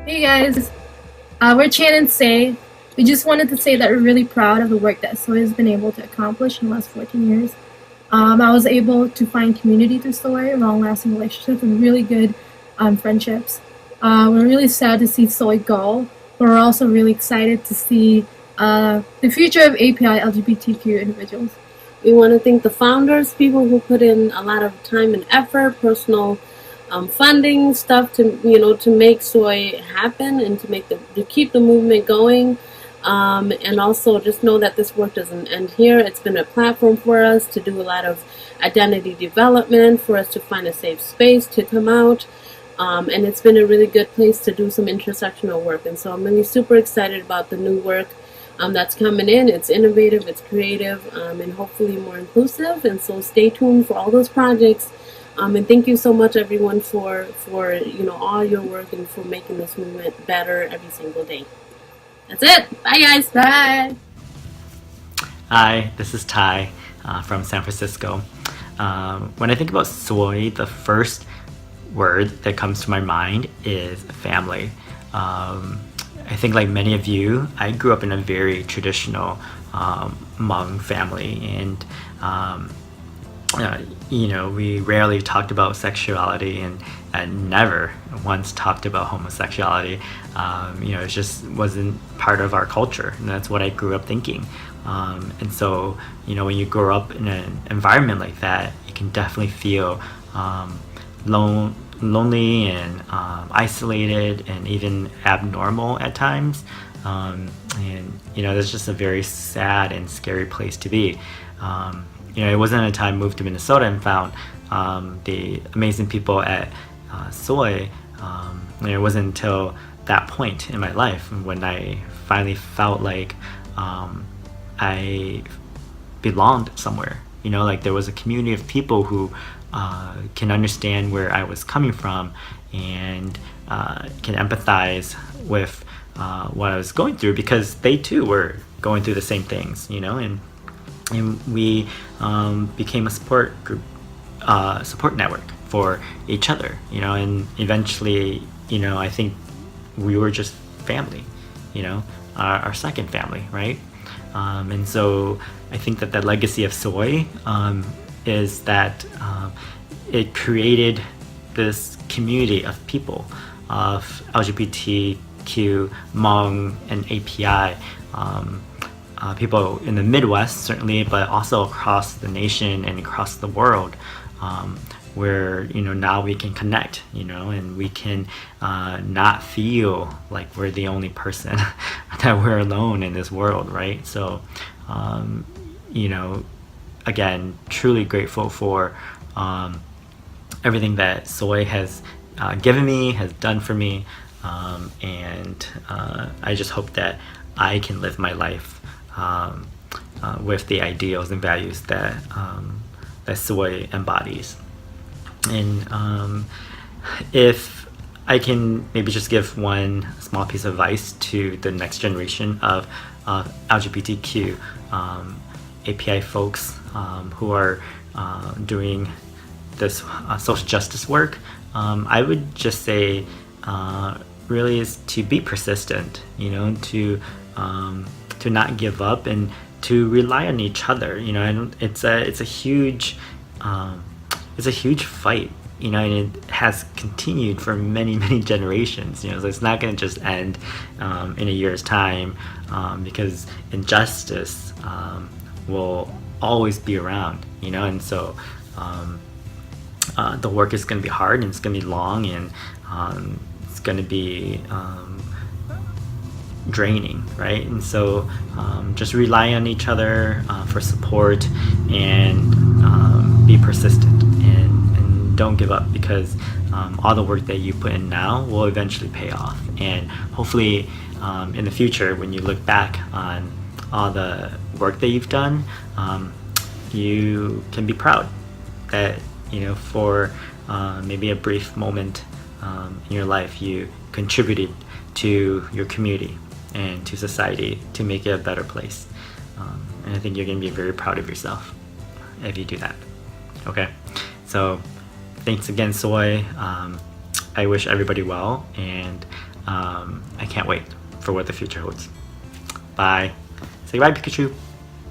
Hey guys, we're Chan and Say. We just wanted to say that we're really proud of the work that Soy has been able to accomplish in the last 14 years. I was able to find community through Soy, long-lasting relationships, and really good friendships. We're really sad to see Soy go, but we're also really excited to see the future of API LGBTQ individuals. We want to thank the founders, people who put in a lot of time and effort, personal funding, stuff to make Soy happen and to keep the movement going. And also just know that this work doesn't end here. It's been a platform for us to do a lot of identity development, for us to find a safe space to come out. And it's been a really good place to do some intersectional work. And so I'm really super excited about the new work that's coming in. It's innovative, it's creative, and hopefully more inclusive. And so stay tuned for all those projects. And thank you so much, everyone, for all your work and for making this movement better every single day. That's it. Bye, guys. Bye. Hi, this is Ty from San Francisco. When I think about soy, the first word that comes to my mind is family. I think like many of you, I grew up in a very traditional Hmong family, and we rarely talked about sexuality and never once talked about homosexuality. It just wasn't part of our culture, and that's what I grew up thinking. And so, when you grow up in an environment like that, you can definitely feel lonely and isolated and even abnormal at times. That's just a very sad and scary place to be. It wasn't until I moved to Minnesota and found the amazing people at Soy. It wasn't until that point in my life when I finally felt like I belonged somewhere. Like there was a community of people who can understand where I was coming from and can empathize with what I was going through, because they too were going through the same things, and we became a support group, support network for each other, and eventually, I think we were just family, our second family, right? And so I think that the legacy of Soy is that it created this community of people, of LGBTQ, Hmong, and API, people in the Midwest certainly, but also across the nation and across the world, where now we can connect, and we can not feel like we're the only person, that we're alone in this world, right? So again, truly grateful for everything that Soy has given me, has done for me, and I just hope that I can live my life with the ideals and values that Soy embodies. And if I can maybe just give one small piece of advice to the next generation of LGBTQ API folks who are doing this social justice work, I would just say really is to be persistent, to not give up and to rely on each other. And it's a huge fight, and it has continued for many, many generations, so it's not going to just end in a year's time, because injustice will always be around, and so the work is going to be hard, and it's going to be long, and it's going to be draining, right? And so just rely on each other for support, and be persistent, and don't give up, because all the work that you put in now will eventually pay off. And hopefully in the future, when you look back on all the work that you've done, you can be proud that for maybe a brief moment in your life, you contributed to your community and to society to make it a better place. And I think you're going to be very proud of yourself if you do that. Okay, so thanks again, Soy. I wish everybody well, and I can't wait for what the future holds. Bye. Say bye, Pikachu.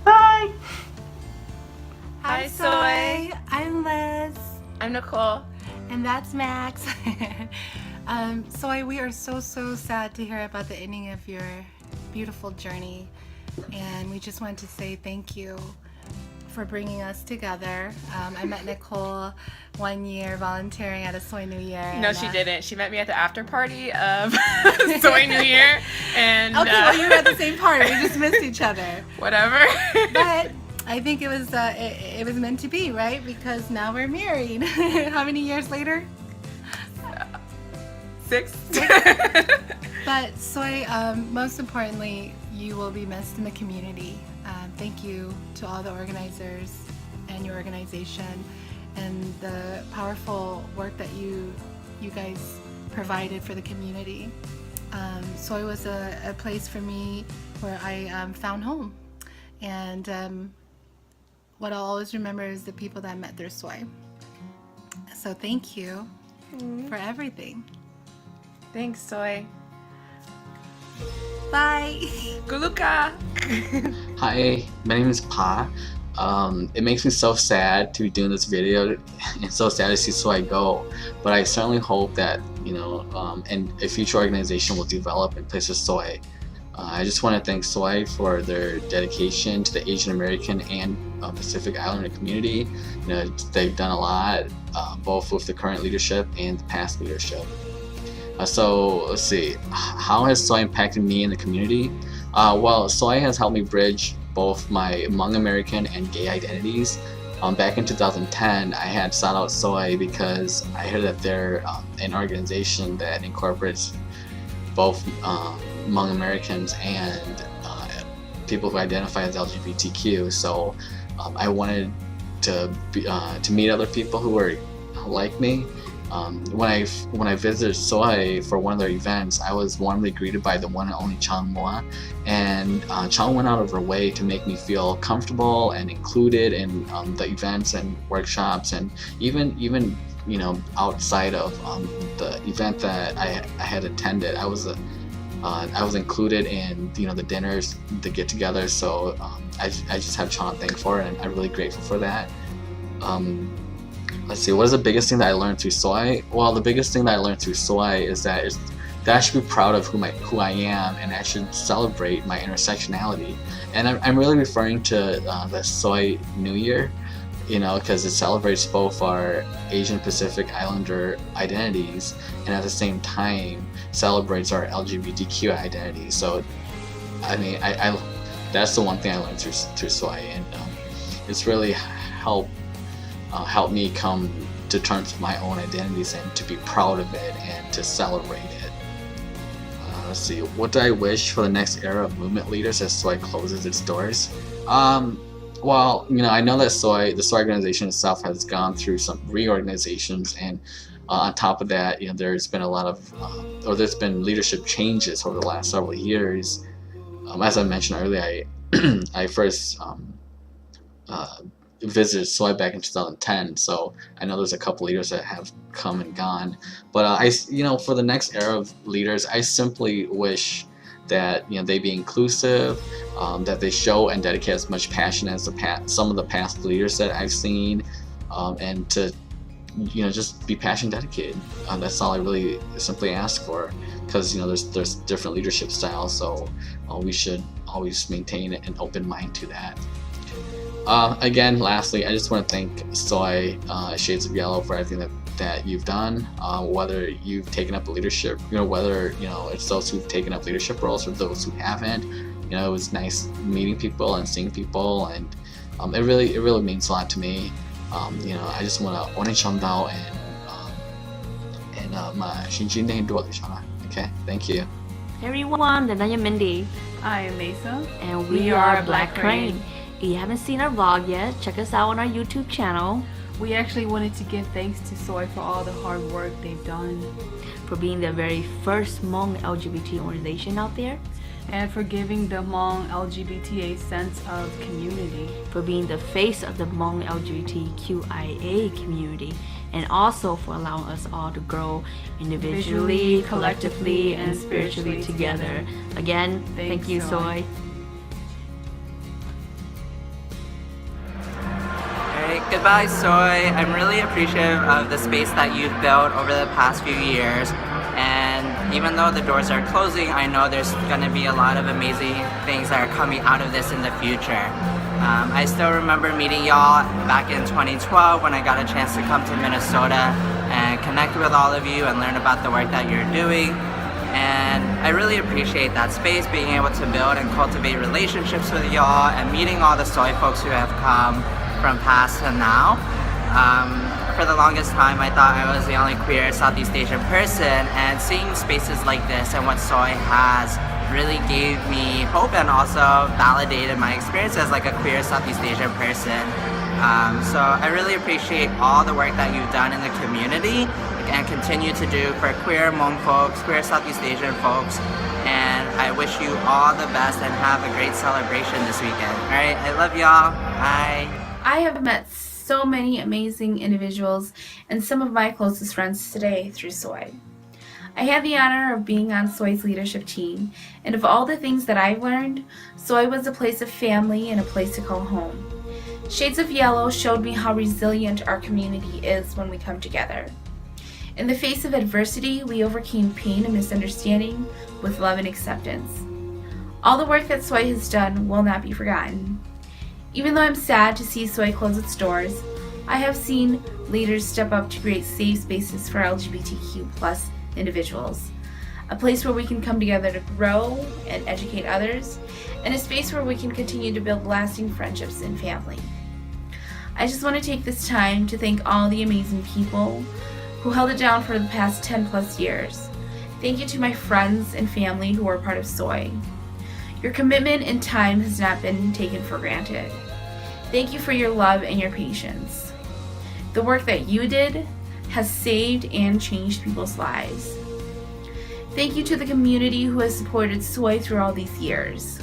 Bye. Hi, Soy. I'm Liz. I'm Nicole. And that's Max. Soy, we are so sad to hear about the ending of your beautiful journey. And we just wanted to say thank you for bringing us together. I met Nicole 1 year volunteering at a Soy New Year. No, she didn't. She met me at the after party of Soy New Year. And okay, well, you were at the same party. We just missed each other. Whatever. But I think it was meant to be, right? Because now we're married. How many years later? 6. But Soy, most importantly, you will be missed in the community. Thank you to all the organizers and your organization and the powerful work that you guys provided for the community. Soy was a place for me where I found home. And what I'll always remember is the people that I met through Soy. So thank you for everything. Thanks, Soy. Bye. Guluka. Hi, my name is Pa. It makes me so sad to be doing this video and so sad to see Soy go, but I certainly hope that, and a future organization will develop in place of Soy. I just want to thank Soy for their dedication to the Asian American and Pacific Islander community. They've done a lot, both with the current leadership and the past leadership. So let's see, how has Soy impacted me in the community? Well, Soy has helped me bridge both my Hmong American and gay identities. Back in 2010, I had sought out Soy because I heard that they're an organization that incorporates both Hmong Americans and people who identify as LGBTQ. So I wanted to meet other people who were like me. When I visited Soy for one of their events, I was warmly greeted by the one and only Chang Moa, and Chang went out of her way to make me feel comfortable and included in the events and workshops, and even outside of the event that I had attended, I was included in the dinners, the get-togethers. So I just have Chang to thank for it, and I'm really grateful for that. Let's see, what is the biggest thing that I learned through Soy? Well, the biggest thing that I learned through Soy is that I should be proud of who I am, and I should celebrate my intersectionality. And I'm really referring to the Soy New Year, because it celebrates both our Asian Pacific Islander identities, and at the same time celebrates our LGBTQ identity. So, I mean, I that's the one thing I learned through Soy, and it's really helped me come to terms with my own identities and to be proud of it and to celebrate it. Let's see, what do I wish for the next era of movement leaders as Soy closes its doors? Well, I know that the Soy organization itself has gone through some reorganizations, and on top of that, there's been a lot of, there's been leadership changes over the last several years. As I mentioned earlier, I first visited Soy back in 2010, so I know there's a couple leaders that have come and gone. But for the next era of leaders, I simply wish that they be inclusive, that they show and dedicate as much passion as some of the past leaders that I've seen, and to just be passion dedicated. That's all I really simply ask for, because there's different leadership styles, so we should always maintain an open mind to that. Again, lastly, I just want to thank Soy Shades of Yellow for everything that you've done, whether you've taken up a leadership, whether it's those who've taken up leadership roles or those who haven't. It was nice meeting people and seeing people, and it really means a lot to me. I just want to orange and my Shinjin do it. Okay, thank you. Hey everyone, then I'm Mindy. I am Mesa. And we are Black Crane. If you haven't seen our vlog yet, check us out on our YouTube channel. We actually wanted to give thanks to Soy for all the hard work they've done, for being the very first Hmong LGBT organization out there, and for giving the Hmong LGBT a sense of community, for being the face of the Hmong LGBTQIA community, and also for allowing us all to grow individually, collectively, and spiritually together. Again, thank you, Soy. Alright, goodbye, Soy. I'm really appreciative of the space that you've built over the past few years. And even though the doors are closing, I know there's going to be a lot of amazing things that are coming out of this in the future. I still remember meeting y'all back in 2012 when I got a chance to come to Minnesota and connect with all of you and learn about the work that you're doing. And I really appreciate that space, being able to build and cultivate relationships with y'all and meeting all the Soy folks who have come from past to now. For the longest time, I thought I was the only queer Southeast Asian person, and seeing spaces like this and what Soy has really gave me hope and also validated my experience as like a queer Southeast Asian person. So I really appreciate all the work that you've done in the community and continue to do for queer Hmong folks, queer Southeast Asian folks, and I wish you all the best and have a great celebration this weekend. Alright, I love y'all. Bye. I have met so many amazing individuals and some of my closest friends today through Soy. I had the honor of being on Soy's leadership team, and of all the things that I've learned, Soy was a place of family and a place to call home. Shades of Yellow showed me how resilient our community is when we come together. In the face of adversity, we overcame pain and misunderstanding with love and acceptance. All the work that Soy has done will not be forgotten. Even though I'm sad to see Soy close its doors, I have seen leaders step up to create safe spaces for LGBTQ+ individuals, a place where we can come together to grow and educate others, and a space where we can continue to build lasting friendships and family. I just want to take this time to thank all the amazing people who held it down for the past 10+ years. Thank you to my friends and family who are part of Soy. Your commitment and time has not been taken for granted. Thank you for your love and your patience. The work that you did has saved and changed people's lives. Thank you to the community who has supported Soy through all these years.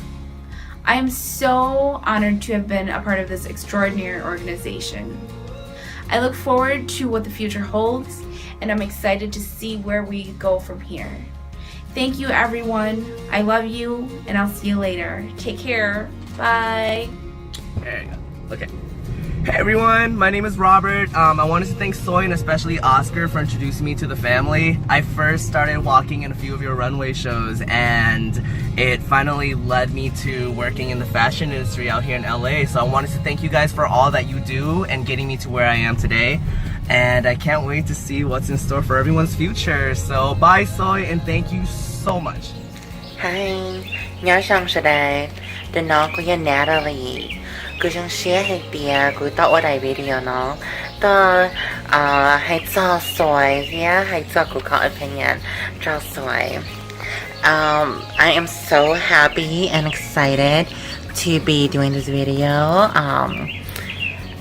I am so honored to have been a part of this extraordinary organization. I look forward to what the future holds, and I'm excited to see where we go from here. Thank you, everyone. I love you, and I'll see you later. Take care. Bye. There you go. Okay. Hey everyone, my name is Robert. I wanted to thank Soy and especially Oscar for introducing me to the family. I first started walking in a few of your runway shows, and it finally led me to working in the fashion industry out here in LA. So I wanted to thank you guys for all that you do and getting me to where I am today. And I can't wait to see what's in store for everyone's future. So bye Soy, and thank you so much. Hi, nhớ xong sẽ đây. Tôi nói của Natalie. Cứ trong share hay bia, cứ tạo ở đây video nó. Tôi hay cho Soy, yeah, hay cho cô có opinion cho Soy. I am so happy and excited to be doing this video.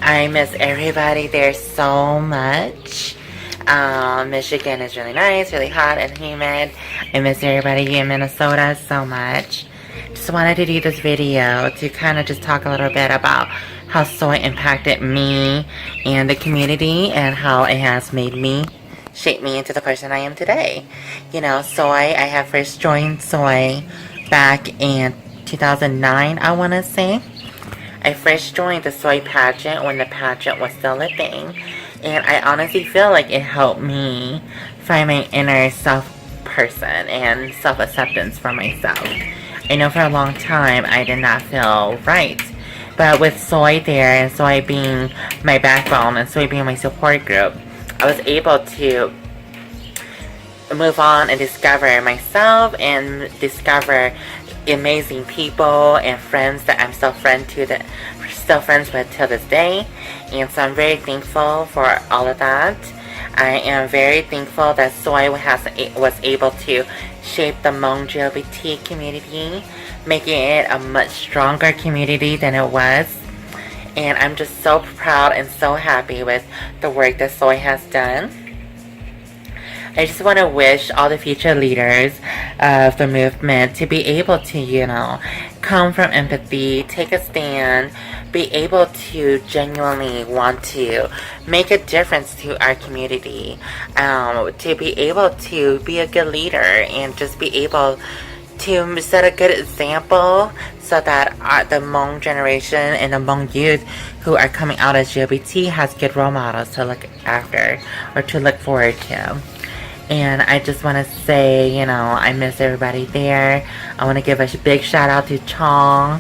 I miss everybody there so much. Michigan is really nice, really hot and humid. I miss everybody in Minnesota so much. Just wanted to do this video to kind of just talk a little bit about how Soy impacted me and the community and how it has made me, shaped me into the person I am today. You know, Soy, I have first joined Soy back in 2009, I want to say. I first joined the Soy pageant when the pageant was still a thing, and I honestly feel like it helped me find my inner self person and self-acceptance for myself. I know for a long time I did not feel right, but with Soy there and Soy being my backbone and Soy being my support group, I was able to move on and discover myself and discover amazing people and friends that I'm still friends with till this day. And so I'm very thankful for all of that. I am very thankful that Soy was able to shape the Hmong LGBT community, making it a much stronger community than it was. And I'm just so proud and so happy with the work that Soy has done. I just want to wish all the future leaders of the movement to be able to, come from empathy, take a stand, be able to genuinely want to make a difference to our community, to be able to be a good leader and just be able to set a good example so that the Hmong generation and the Hmong youth who are coming out as LGBT has good role models to look after or to look forward to. And I just want to say, I miss everybody there. I want to give a big shout out to Chong,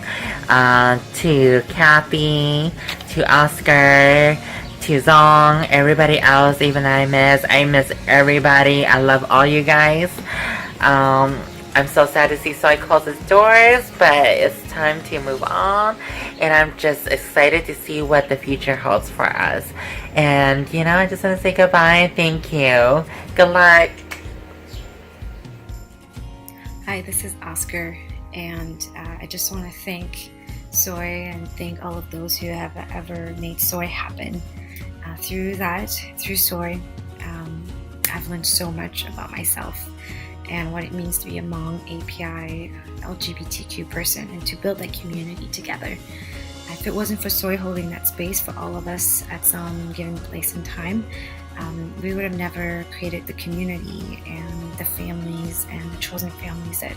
to Kathy, to Oscar, to Zong, everybody else, even I miss everybody. I love all you guys. I'm so sad to see Soy close its doors, but it's time to move on. And I'm just excited to see what the future holds for us. And, I just want to say goodbye. Thank you. Good luck. Hi, this is Oscar, and I just want to thank Soy and thank all of those who have ever made Soy happen. Through Soy, I've learned so much about myself and what it means to be a Hmong, API, LGBTQ person, and to build that community together. If it wasn't for Soy holding that space for all of us at some given place and time, we would have never created the community and the families and the chosen families that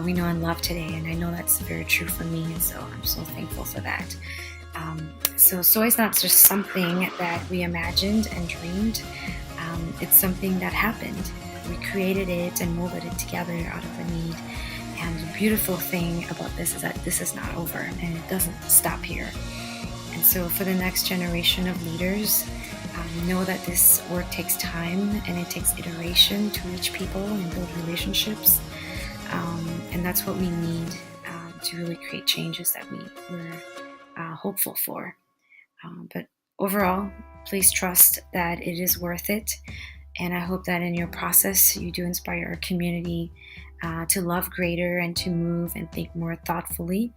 we know and love today. And I know that's very true for me, and so I'm so thankful for that. So Soy is not just something that we imagined and dreamed. It's something that happened. We created it and molded it together out of a need. And the beautiful thing about this is that this is not over and it doesn't stop here. And so for the next generation of leaders, know that this work takes time and it takes iteration to reach people and build relationships. And that's what we need to really create changes that we're hopeful for. But overall, please trust that it is worth it. And I hope that in your process, you do inspire our community to love greater and to move and think more thoughtfully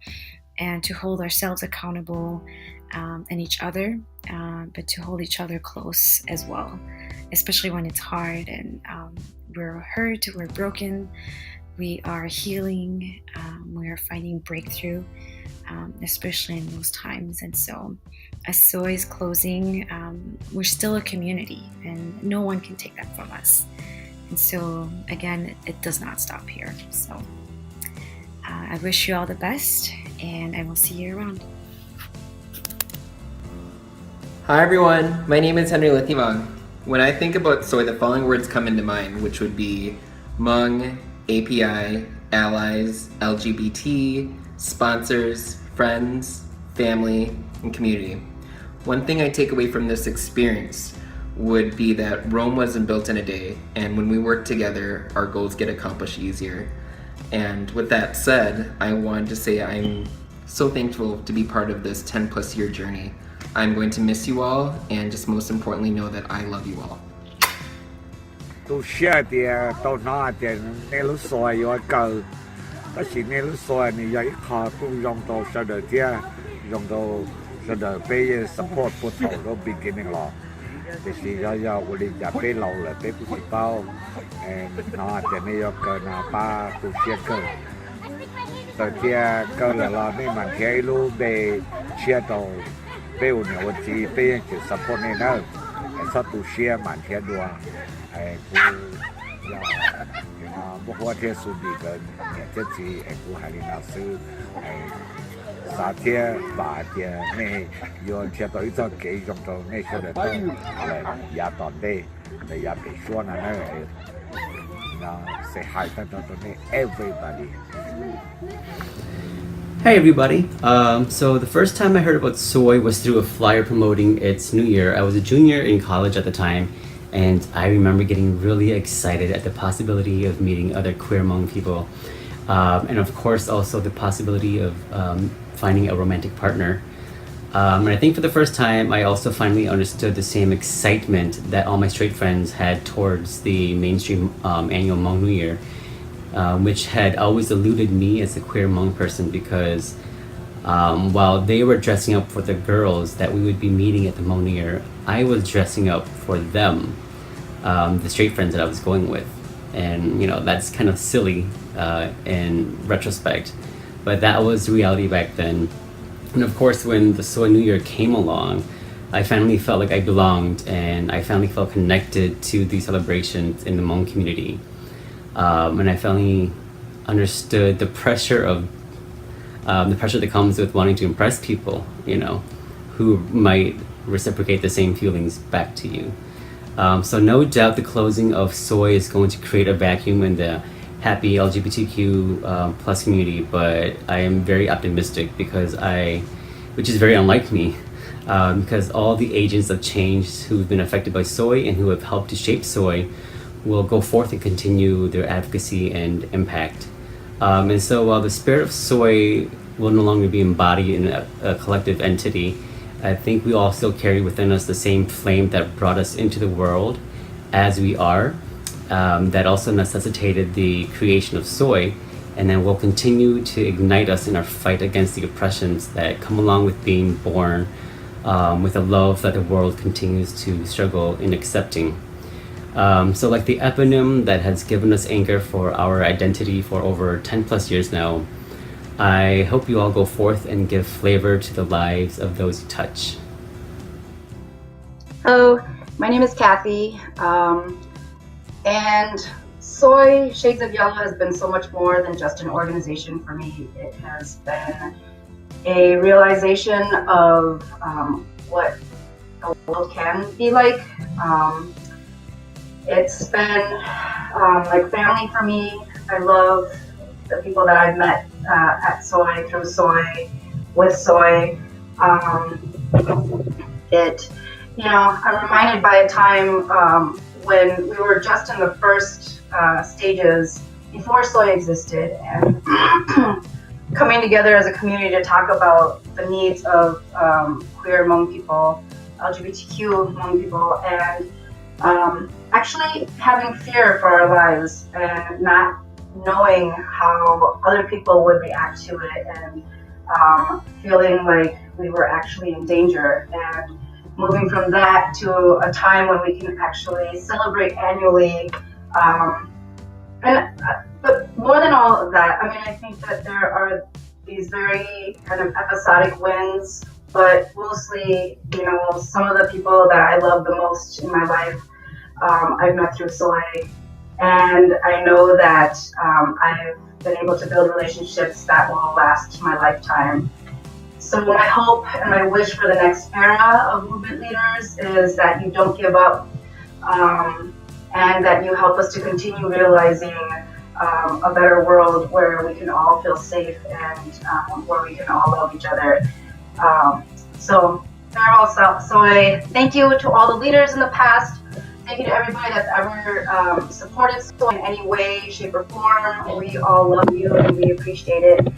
and to hold ourselves accountable and each other, but to hold each other close as well, especially when it's hard and we're hurt, we're broken, we are healing, we are finding breakthrough, especially in those times. And so as Soy is closing, we're still a community and no one can take that from us. And so again, it does not stop here. So I wish you all the best and I will see you around. Hi everyone, my name is Henry Lithimang. When I think about Soy, the following words come into mind, which would be Hmong, API, allies, LGBT, sponsors, friends, family, and community. One thing I take away from this experience would be that Rome wasn't built in a day, and when we work together, our goals get accomplished easier. And with that said, I wanted to say I'm so thankful to be part of this 10+ year journey. I'm going to miss you all, and just most importantly know that I love you all. Tu share dia tao na dia ne lu soy yo ka ta si ne lu soy ni ya kha tu yong to sa de dia yong to sa de pe support pu to lo beginning lo de si ya wo li ja pe lo le pe pu si pao and na dia ne yo ka na pa tu share ka ta dia ka la la ni man ke lu be share to pe u ne wo ji pe ke support ne na sa tu share man ke do ai ku ya na bo ho the su bi ga ne te ji ai ku ha li na su ai sa tie ba tie ne yo che to i to ke jong to ne so de to ya to de ya be sure na na say hi to ne everybody. Hey everybody. So the first time I heard about Soy was through a flyer promoting its New Year. I was a junior in college at the time, and I remember getting really excited at the possibility of meeting other queer Hmong people. And of course also the possibility of finding a romantic partner. And I think for the first time I also finally understood the same excitement that all my straight friends had towards the mainstream annual Hmong New Year. Which had always eluded me as a queer Hmong person because while they were dressing up for the girls that we would be meeting at the Hmong New Year, I was dressing up for them. the straight friends that I was going with. And that's kind of silly in retrospect, but that was reality back then. And of course, when the Soy New Year came along, I finally felt like I belonged, and I finally felt connected to the celebrations in the Hmong community. And I finally understood the pressure that comes with wanting to impress people, who might reciprocate the same feelings back to you. So no doubt the closing of Soy is going to create a vacuum in the happy LGBTQ plus community, but I am very optimistic which is very unlike me, because all the agents of change who've been affected by Soy and who have helped to shape Soy will go forth and continue their advocacy and impact. And so while the spirit of Soy will no longer be embodied in a collective entity, I think we all still carry within us the same flame that brought us into the world as we are, that also necessitated the creation of Soy, and then will continue to ignite us in our fight against the oppressions that come along with being born with a love that the world continues to struggle in accepting. So like the eponym that has given us anchor for our identity for over 10 plus years now, I hope you all go forth and give flavor to the lives of those you touch. Hello, my name is Kathy, and Soy Shades of Yellow has been so much more than just an organization for me. It has been a realization of what the world can be like. It's been like family for me. I love the people that I've met at Soy, through Soy, with Soy. I'm reminded by a time when we were just in the first stages before Soy existed, and coming together as a community to talk about the needs of queer Hmong people, LGBTQ Hmong people, and actually having fear for our lives and not knowing how other people would react to it, and feeling like we were actually in danger, and moving from that to a time when we can actually celebrate annually. But more than all of that, I think that there are these very kind of episodic wins, but mostly, some of the people that I love the most in my life, I've met through Soy. And I know that I've been able to build relationships that will last my lifetime. So my hope and my wish for the next era of movement leaders is that you don't give up, and that you help us to continue realizing a better world where we can all feel safe, and where we can all love each other. So Farewell SOY, thank you to all the leaders in the past. Thank you to everybody that's ever supported Soy in any way, shape, or form. We all love you and we appreciate it.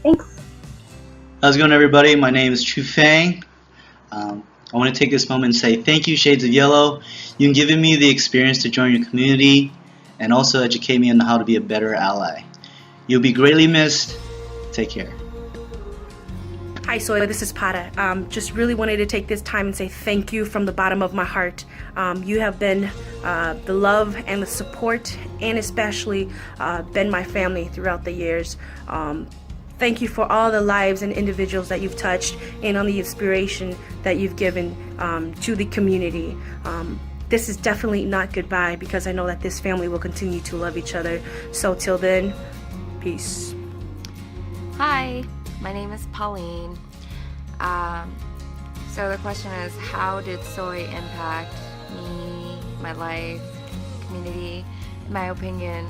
Thanks. How's it going, everybody? My name is Chu Fang. I want to take this moment and say thank you, Shades of Yellow. You've given me the experience to join your community and also educate me on how to be a better ally. You'll be greatly missed. Take care. Hi Soy, this is Pata. Just really wanted to take this time and say thank you from the bottom of my heart. You have been the love and the support, and especially been my family throughout the years. Thank you for all the lives and individuals that you've touched, and on the inspiration that you've given to the community. This is definitely not goodbye, because I know that this family will continue to love each other. So till then, peace. Hi, my name is Pauline. So the question is, how did Soy impact me, my life, community? In my opinion,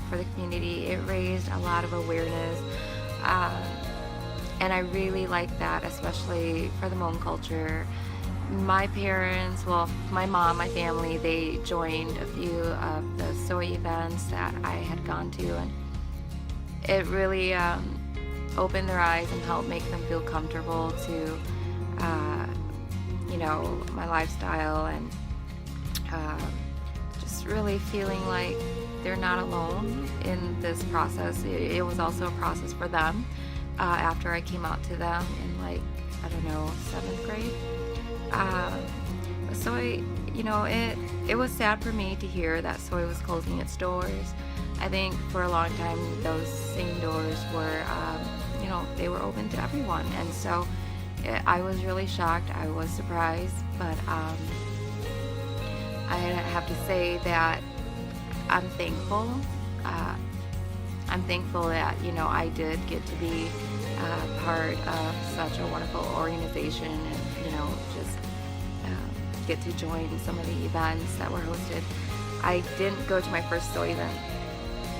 for the community, it raised a lot of awareness. And I really like that, especially for the Hmong culture. My parents, well, my mom, my family, they joined a few of the Soy events that I had gone to, and it really opened their eyes and helped make them feel comfortable to, my lifestyle, and just really feeling like they're not alone in this process. It was also a process for them after I came out to them in 7th grade. So it was sad for me to hear that Soy was closing its doors. I think for a long time those same doors were, they were open to everyone, and so I was really shocked. I was surprised, but I have to say that I'm thankful. I'm thankful that I did get to be part of such a wonderful organization, and just get to join some of the events that were hosted. I didn't go to my first Soy event.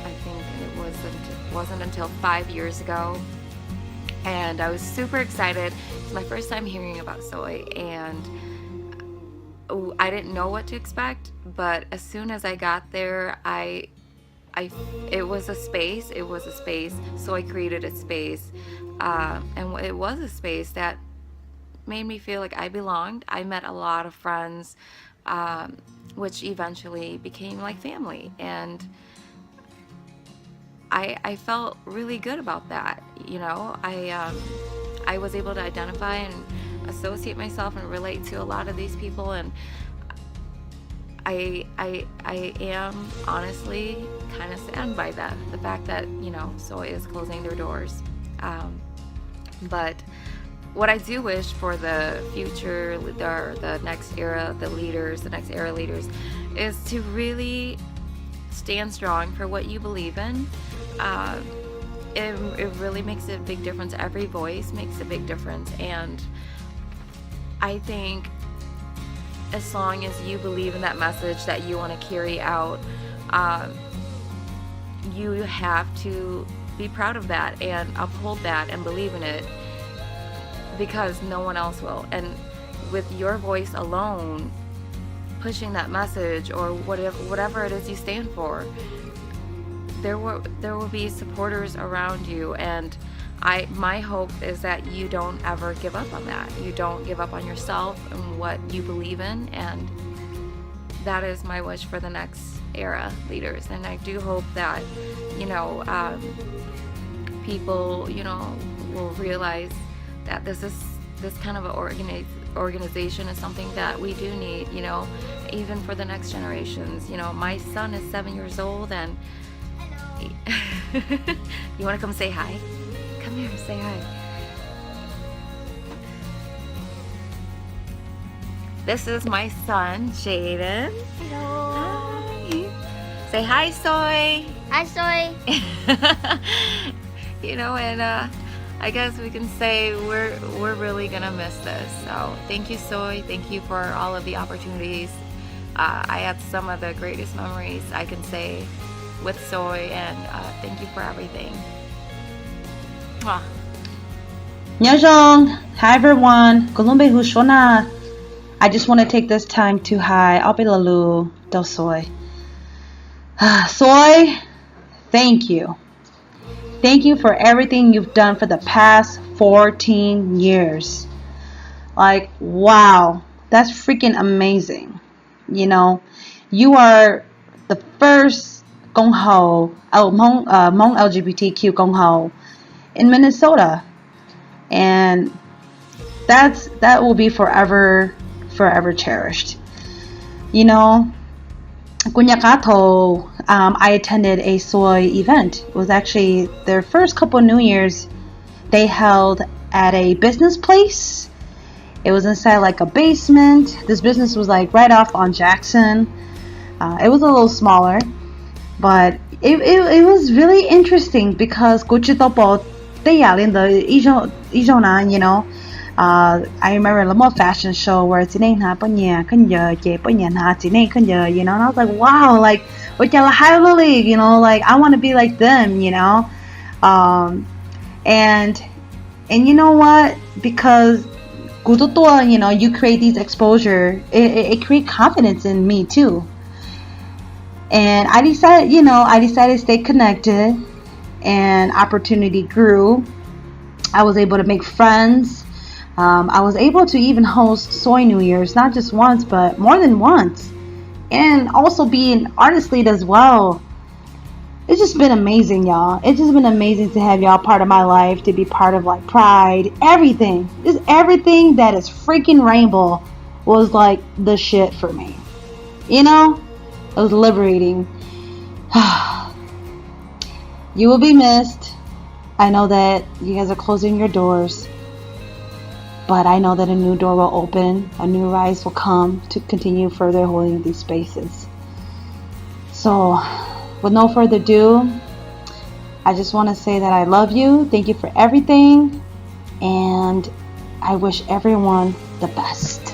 I think it wasn't until 5 years ago, and I was super excited. It's my first time hearing about Soy, and I didn't know what to expect. But as soon as I got there, it was a space. Soy created a space, and it was a space that made me feel like I belonged. I met a lot of friends, which eventually became like family, and I felt really good about that. I was able to identify and associate myself and relate to a lot of these people, and I am honestly kind of saddened by that, the fact that Soy is closing their doors. But what I do wish for the future, or the next era leaders, is to really stand strong for what you believe in. It really makes a big difference. Every voice makes a big difference, and I think as long as you believe in that message that you want to carry out, you have to be proud of that and uphold that and believe in it, because no one else will. And with your voice alone pushing that message, or whatever it is you stand for, there will be supporters around you, and my hope is that you don't ever give up on that. You don't give up on yourself and what you believe in, and that is my wish for the next era leaders. And I do hope that people will realize that this kind of organization is something that we do need, even for the next generations. My son is 7 years old, and you want to come say hi? Come here, say hi. This is my son, Jaden. Hello. Hi. Say hi, Soy. Hi, Soy. And I guess we can say we're really gonna miss this. So thank you, Soy. Thank you for all of the opportunities. I had some of the greatest memories I can say with Soy, and thank you for everything. Mwah. 안녕하세요. Hi everyone. Colombe Hushona. I just want to take this time to hi Abilalu del Soy. Soy, thank you. Thank you for everything you've done for the past 14 years. Like, wow, that's freaking amazing. You are the first Hmong LGBTQ Hmong in Minnesota, and that will be forever cherished. Gunyakato, I attended a Soy event. It was actually their first couple New Year's they held at a business place. It was inside like a basement. This business was like right off on Jackson. It was a little smaller, but it was really interesting because I remember the more fashion show where it's and I was like, wow, like I want to be like them, and you know what, because you create these exposure, it creates confidence in me too. And I decided to stay connected, and opportunity grew. I was able to make friends. I was able to even host Soy New Year's, not just once, but more than once. And also be an artist lead as well. It's just been amazing, y'all. It's just been amazing to have y'all part of my life, to be part of like Pride, everything. Just everything that is freaking rainbow was like the shit for me. You know, it was liberating. You will be missed. I know that you guys are closing your doors, but I know that a new door will open, a new rise will come to continue further holding these spaces. So, with no further ado, I just want to say that I love you. Thank you for everything, and I wish everyone the best.